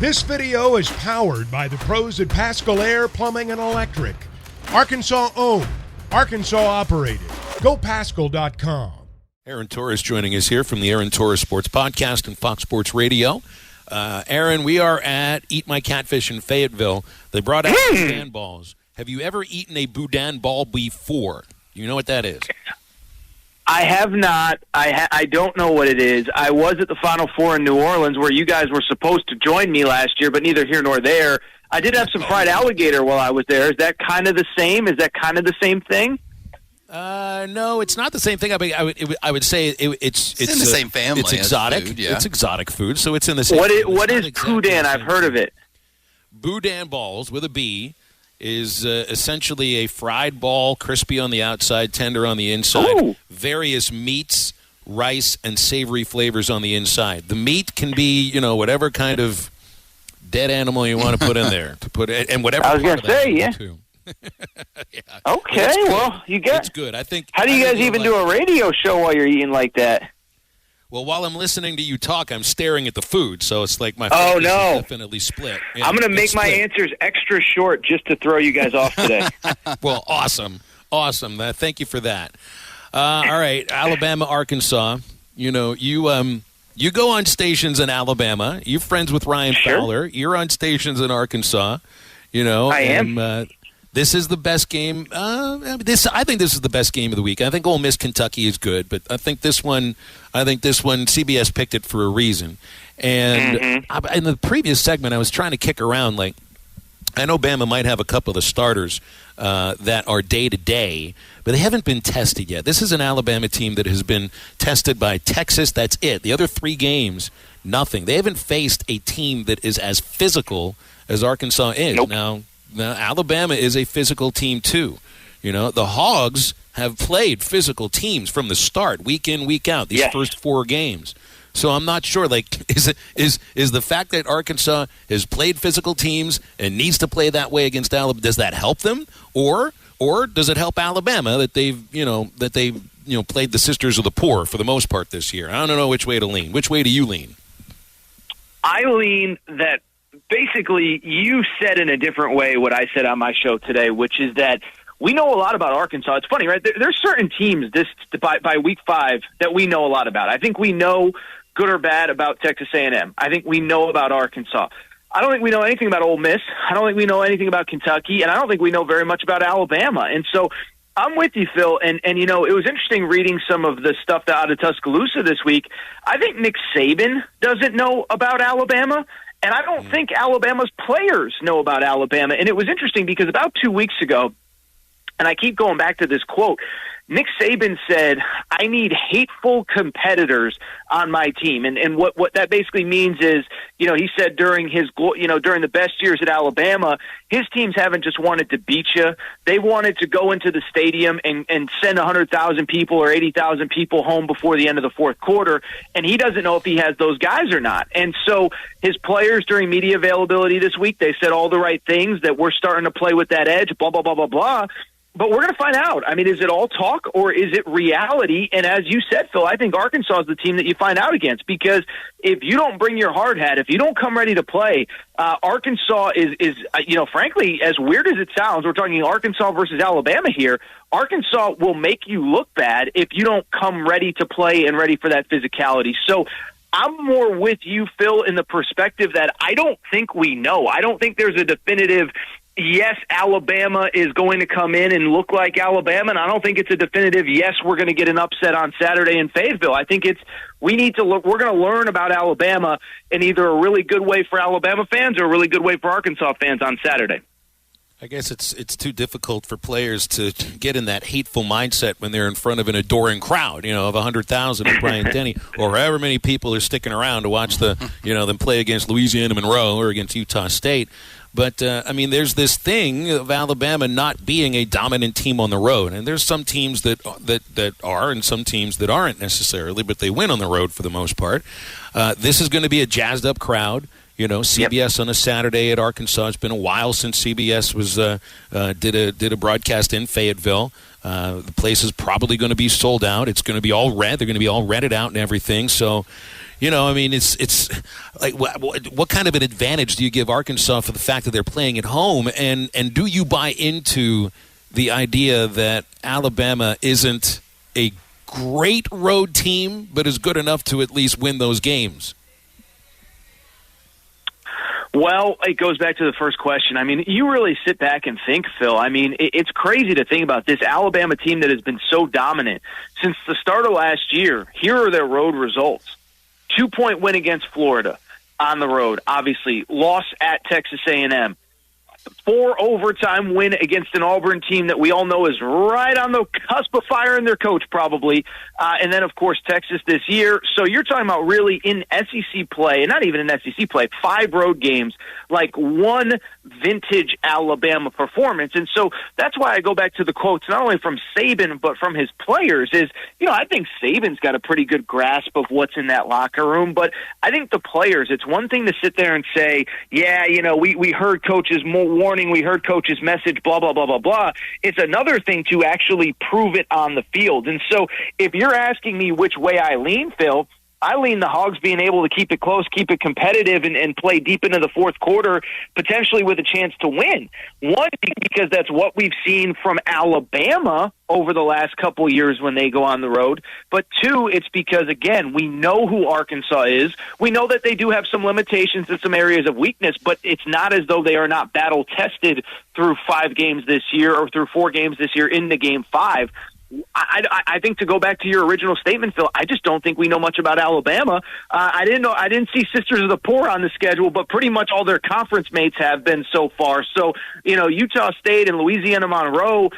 This video is powered by the pros at Pascal Air Plumbing and Electric. Arkansas owned, Arkansas operated. GoPascal.com. Aaron Torres joining us here from the Aaron Torres Sports Podcast and Fox Sports Radio. Aaron, we are at Eat My Catfish in Fayetteville. They brought out boudin balls. Have you ever eaten a boudin ball before? You know what that is? I have not. I don't know what it is. I was at the Final Four in New Orleans where you guys were supposed to join me last year, but neither here nor there. I did have some fried alligator while I was there. Is that kind of the same? Is that kind of the same thing? No, it's not the same thing. I would say it's in the same family. It's exotic. Food, yeah. It's exotic food, so it's in the same. What is boudin? I've heard of it. Boudin balls with a B is essentially a fried ball, crispy on the outside, tender on the inside. Ooh. Various meats, rice, and savory flavors on the inside. The meat can be, whatever kind of dead animal you want to put in there. And whatever. I was going to say, yeah. Too. Yeah. Okay, well, you got. It's good. I think. How do you guys even do a radio show while you're eating like that? Well, while I'm listening to you talk, I'm staring at the food, so it's like my focus is definitely split. Yeah, I'm going to make my answers extra short just to throw you guys off today. Well, awesome. Thank you for that. All right, Alabama, Arkansas. You go on stations in Alabama. You're friends with Ryan Fowler. You're on stations in Arkansas. I am. This is the best game. I think this is the best game of the week. I think Ole Miss Kentucky is good, but I think this one CBS picked it for a reason. And in the previous segment, I was trying to kick around like I know Bama might have a couple of starters that are day to day, but they haven't been tested yet. This is an Alabama team that has been tested by Texas. That's it. The other 3 games, nothing. They haven't faced a team that is as physical as Arkansas is. Nope. Now, Alabama is a physical team, too. The Hogs have played physical teams from the start, week in, week out, these first 4 games. So I'm not sure, is the fact that Arkansas has played physical teams and needs to play that way against Alabama, does that help them? Or does it help Alabama that they've played the Sisters of the Poor for the most part this year? I don't know which way to lean. Which way do you lean? I lean that basically you said in a different way what I said on my show today, which is that we know a lot about Arkansas. It's funny, right? There's certain teams by week 5 that we know a lot about. I think we know good or bad about Texas A&M. I think we know about Arkansas. I don't think we know anything about Ole Miss. I don't think we know anything about Kentucky, and I don't think we know very much about Alabama. And so I'm with you, Phil. And it was interesting reading some of the stuff out of Tuscaloosa this week. I think Nick Saban doesn't know about Alabama. And I don't think Alabama's players know about Alabama. And it was interesting because about 2 weeks ago, and I keep going back to this quote, Nick Saban said, I need hateful competitors on my team. And what that basically means is, he said during during the best years at Alabama, his teams haven't just wanted to beat you. They wanted to go into the stadium and send 100,000 people or 80,000 people home before the end of the fourth quarter. And he doesn't know if he has those guys or not. And so his players during media availability this week, they said all the right things, that we're starting to play with that edge, blah, blah, blah, blah, blah. But we're going to find out. I mean, is it all talk or is it reality? And as you said, Phil, I think Arkansas is the team that you find out against, because if you don't bring your hard hat, if you don't come ready to play, Arkansas is frankly, as weird as it sounds, we're talking Arkansas versus Alabama here. Arkansas will make you look bad if you don't come ready to play and ready for that physicality. So I'm more with you, Phil, in the perspective that I don't think we know. I don't think there's a definitive yes, Alabama is going to come in and look like Alabama, and I don't think it's a definitive yes, we're going to get an upset on Saturday in Fayetteville. I think we're going to learn about Alabama in either a really good way for Alabama fans or a really good way for Arkansas fans on Saturday. I guess it's too difficult for players to get in that hateful mindset when they're in front of an adoring crowd, of 100,000 at Bryant-Denny, or however many people are sticking around to watch them play against Louisiana Monroe or against Utah State. But, there's this thing of Alabama not being a dominant team on the road. And there's some teams that are and some teams that aren't necessarily, but they win on the road for the most part. This is going to be a jazzed-up crowd. CBS on a Saturday at Arkansas. It's been a while since CBS did a broadcast in Fayetteville. The place is probably going to be sold out. It's going to be all red. They're going to be all rented out and everything. So, I mean, it's like what kind of an advantage do you give Arkansas for the fact that they're playing at home, and do you buy into the idea that Alabama isn't a great road team, but is good enough to at least win those games? Well, it goes back to the first question. I mean, you really sit back and think, Phil. I mean, it's crazy to think about this Alabama team that has been so dominant since the start of last year. Here are their road results. 2-point win against Florida on the road, obviously. Loss at Texas A&M. 4 overtime win against an Auburn team that we all know is right on the cusp of firing their coach, probably. And then, of course, Texas this year. So you're talking about really in SEC play, and not even in SEC play, 5 road games, like one vintage Alabama performance. And so that's why I go back to the quotes, not only from Saban, but from his players, is, I think Saban's got a pretty good grasp of what's in that locker room. But I think the players, it's one thing to sit there and say, yeah, we heard coaches more warning, we heard coach's message, blah, blah, blah, blah, blah. It's another thing to actually prove it on the field. And so if you're asking me which way I lean, Phil, I lean the Hogs being able to keep it close, keep it competitive, and play deep into the fourth quarter, potentially with a chance to win. One, because that's what we've seen from Alabama over the last couple of years when they go on the road. But two, it's because, again, we know who Arkansas is. We know that they do have some limitations and some areas of weakness, but it's not as though they are not battle-tested through 5 games this year or through 4 games this year into Game 5. I think, to go back to your original statement, Phil, I just don't think we know much about Alabama. I didn't see Sisters of the Poor on the schedule, but pretty much all their conference mates have been so far. So, Utah State and Louisiana Monroe,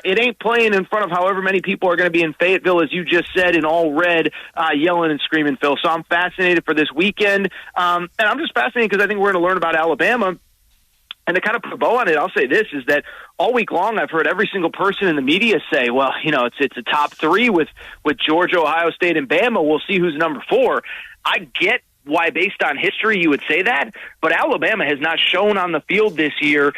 it ain't playing in front of however many people are going to be in Fayetteville, as you just said, in all red, yelling and screaming, Phil. So I'm fascinated for this weekend. And I'm just fascinated because I think we're going to learn about Alabama. And to kind of put a bow on it, I'll say this, is that all week long I've heard every single person in the media say, well, it's a top 3 with Georgia, Ohio State, and Bama. We'll see who's number 4. I get why, based on history, you would say that, but Alabama has not shown on the field this year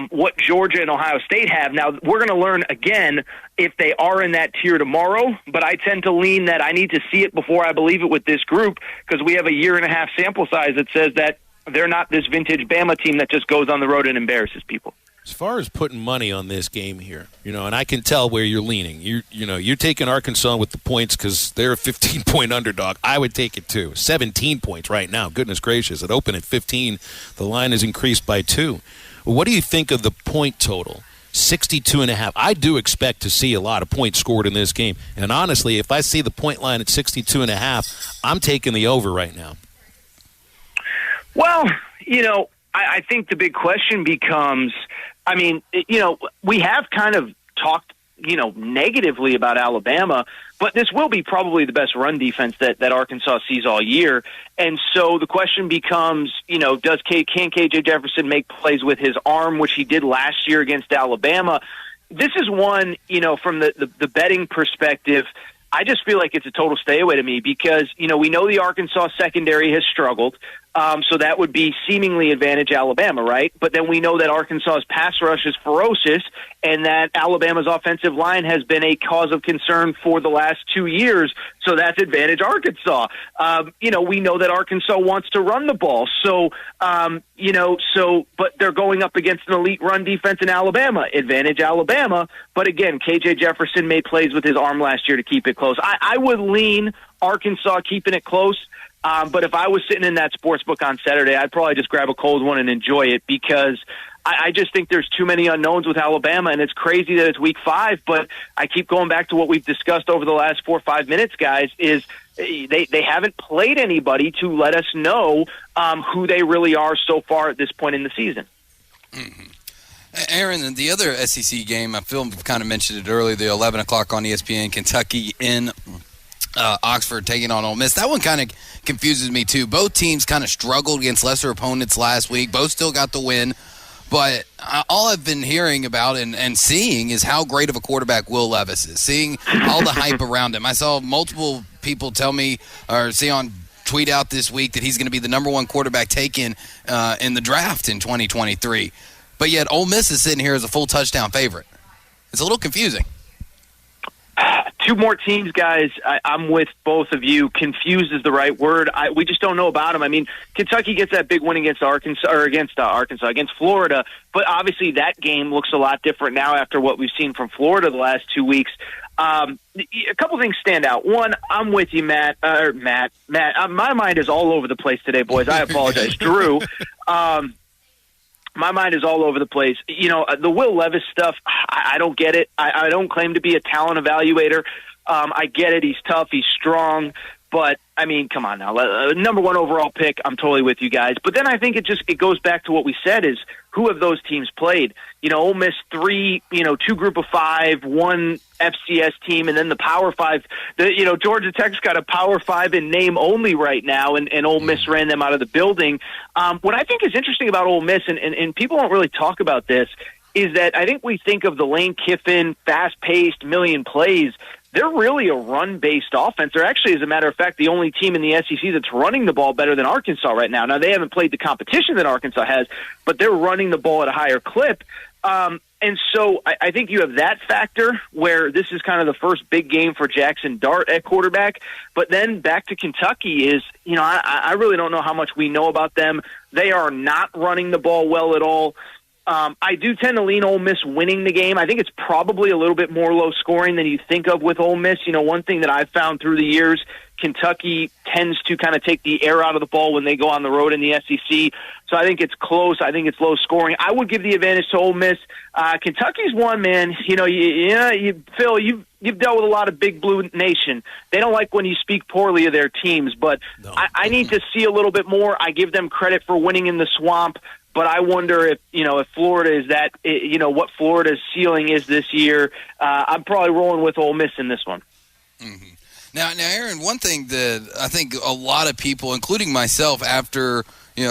what Georgia and Ohio State have. Now, we're going to learn again if they are in that tier tomorrow, but I tend to lean that I need to see it before I believe it with this group, because we have a 1.5 year sample size that says that they're not this vintage Bama team that just goes on the road and embarrasses people. As far as putting money on this game here, and I can tell where you're leaning. You're taking Arkansas with the points because they're a 15-point underdog. I would take it too. 17 points right now. Goodness gracious. It opened at 15. The line has increased by 2. What do you think of the point total? 62.5. I do expect to see a lot of points scored in this game. And honestly, if I see the point line at 62.5, I'm taking the over right now. Well, I think the big question becomes, we have kind of talked, negatively about Alabama, but this will be probably the best run defense that Arkansas sees all year. And so the question becomes, can KJ Jefferson make plays with his arm, which he did last year against Alabama? This is one, from the betting perspective, I just feel like it's a total stay away to me because, we know the Arkansas secondary has struggled. So that would be seemingly advantage Alabama, right? But then we know that Arkansas's pass rush is ferocious and that Alabama's offensive line has been a cause of concern for the last 2 years. So that's advantage Arkansas. We know that Arkansas wants to run the ball. So, but they're going up against an elite run defense in Alabama. Advantage Alabama. But again, KJ Jefferson made plays with his arm last year to keep it close. I would lean Arkansas keeping it close. But if I was sitting in that sports book on Saturday, I'd probably just grab a cold one and enjoy it because I just think there's too many unknowns with Alabama, and it's crazy that it's week 5, but I keep going back to what we've discussed over the last 4 or 5 minutes, guys, is they haven't played anybody to let us know who they really are so far at this point in the season. Mm-hmm. Aaron, the other SEC game, I feel we've kind of mentioned it earlier, the 11 o'clock on ESPN, Kentucky in Oxford taking on Ole Miss. That one kind of confuses me too. Both teams kind of struggled against lesser opponents last week. Both still got the win. But all I've been hearing about and seeing is how great of a quarterback Will Levis is. Seeing all the hype around him. I saw multiple people tell me or see on tweet out this week that he's going to be the number 1 quarterback taken in the draft in 2023. But yet Ole Miss is sitting here as a full touchdown favorite. It's a little confusing. two more teams, guys. I'm with both of you. Confused is the right word. We just don't know about them. I mean, Kentucky gets that big win against against Florida, but obviously that game looks a lot different now after what we've seen from Florida the last 2 weeks. A couple things stand out. One, I'm with you, Matt. Matt. My mind is all over the place today, boys. I apologize, Drew. My mind is all over the place. The Will Levis stuff, I don't get it. I don't claim to be a talent evaluator. I get it. He's tough. He's strong. But, I mean, come on now. Number one overall pick, I'm totally with you guys. But then I think it goes back to what we said is who have those teams played? Ole Miss 3, 2 group of 5, 1 FCS team, and then the Power 5. Georgia Tech's got a Power 5 in name only right now, and Ole Miss ran them out of the building. What I think is interesting about Ole Miss, and people don't really talk about this, is that I think we think of the Lane Kiffin, fast-paced, million plays. They're really a run-based offense. They're actually, as a matter of fact, the only team in the SEC that's running the ball better than Arkansas right now. Now, they haven't played the competition that Arkansas has, but they're running the ball at a higher clip. And so I think you have that factor where this is kind of the first big game for Jackson Dart at quarterback. But then back to Kentucky is, I really don't know how much we know about them. They are not running the ball well at all. I do tend to lean Ole Miss winning the game. I think it's probably a little bit more low scoring than you think of with Ole Miss. One thing that I've found through the years, Kentucky tends to kind of take the air out of the ball when they go on the road in the SEC. So I think it's close. I think it's low scoring. I would give the advantage to Ole Miss. Kentucky's one, man. Phil, you've dealt with a lot of Big Blue Nation. They don't like when you speak poorly of their teams, but no. I need to see a little bit more. I give them credit for winning in the Swamp. But I wonder if Florida is that, what Florida's ceiling is this year. I'm probably rolling with Ole Miss in this one. Mm-hmm. Now, Aaron, one thing that I think a lot of people, including myself, after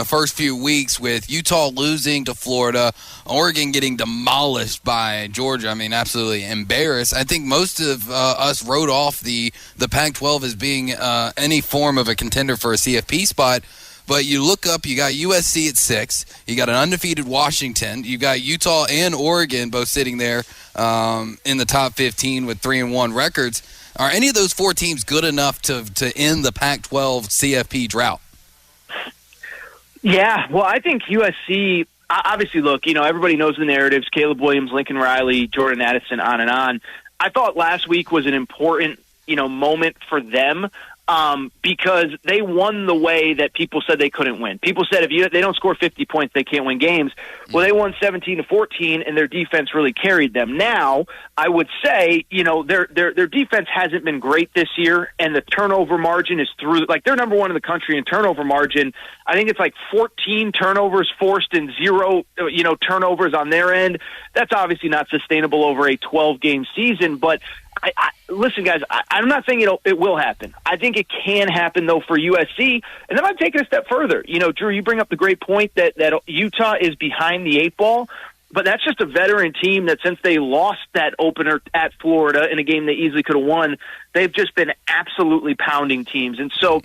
first few weeks with Utah losing to Florida, Oregon getting demolished by Georgia, I mean, absolutely embarrassed. I think most of us wrote off the Pac-12 as being any form of a contender for a CFP spot. But you look up, you got USC at 6, you got an undefeated Washington, you got Utah and Oregon both sitting there in the top 15 with 3-1 records. Are any of those 4 teams good enough to end the Pac-12 CFP drought? Yeah, well, I think USC, obviously, look, everybody knows the narratives, Caleb Williams, Lincoln Riley, Jordan Addison, on and on. I thought last week was an important, moment for them. Because they won the way that people said they couldn't win. People said if they don't score 50 points, they can't win games. Well, they won 17-14, and their defense really carried them. Now, I would say, their defense hasn't been great this year, and the turnover margin is through. Like, they're number 1 in the country in turnover margin. I think it's like 14 turnovers forced and 0, turnovers on their end. That's obviously not sustainable over a 12-game season, but listen, guys, I'm not saying it will happen. I think it can happen, though, for USC. And then I'd take it a step further. Drew, you bring up the great point that Utah is behind the 8 ball, but that's just a veteran team that since they lost that opener at Florida in a game they easily could have won, they've just been absolutely pounding teams. And so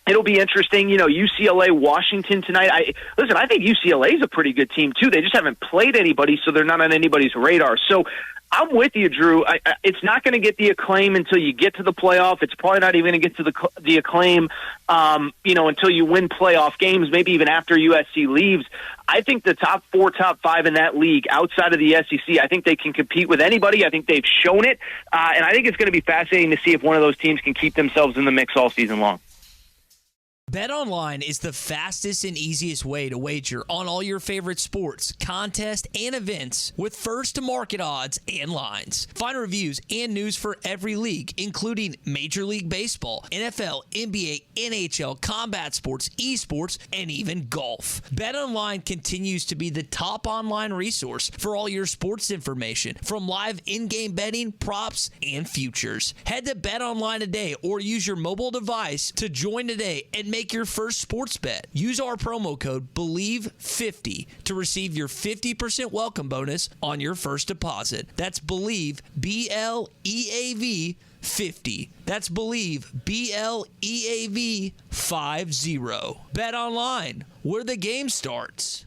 it'll be interesting, UCLA, Washington tonight. I think UCLA is a pretty good team, too. They just haven't played anybody, so they're not on anybody's radar. So I'm with you, Drew. It's not going to get the acclaim until you get to the playoff. It's probably not even going to get to the acclaim, until you win playoff games, maybe even after USC leaves. I think the top 4, top 5 in that league outside of the SEC, I think they can compete with anybody. I think they've shown it. And I think it's going to be fascinating to see if one of those teams can keep themselves in the mix all season long. BetOnline is the fastest and easiest way to wager on all your favorite sports, contests, and events with first-to-market odds and lines. Find reviews and news for every league, including Major League Baseball, NFL, NBA, NHL, combat sports, esports, and even golf. BetOnline continues to be the top online resource for all your sports information, from live in-game betting, props, and futures. Head to BetOnline today or use your mobile device to join today and make your first sports bet. Use our promo code BELIEVE50 to receive your 50% welcome bonus on your first deposit. That's BELIEVE, BLEAV 50. That's BELIEVE, BLEAV 50. Bet online, where the game starts.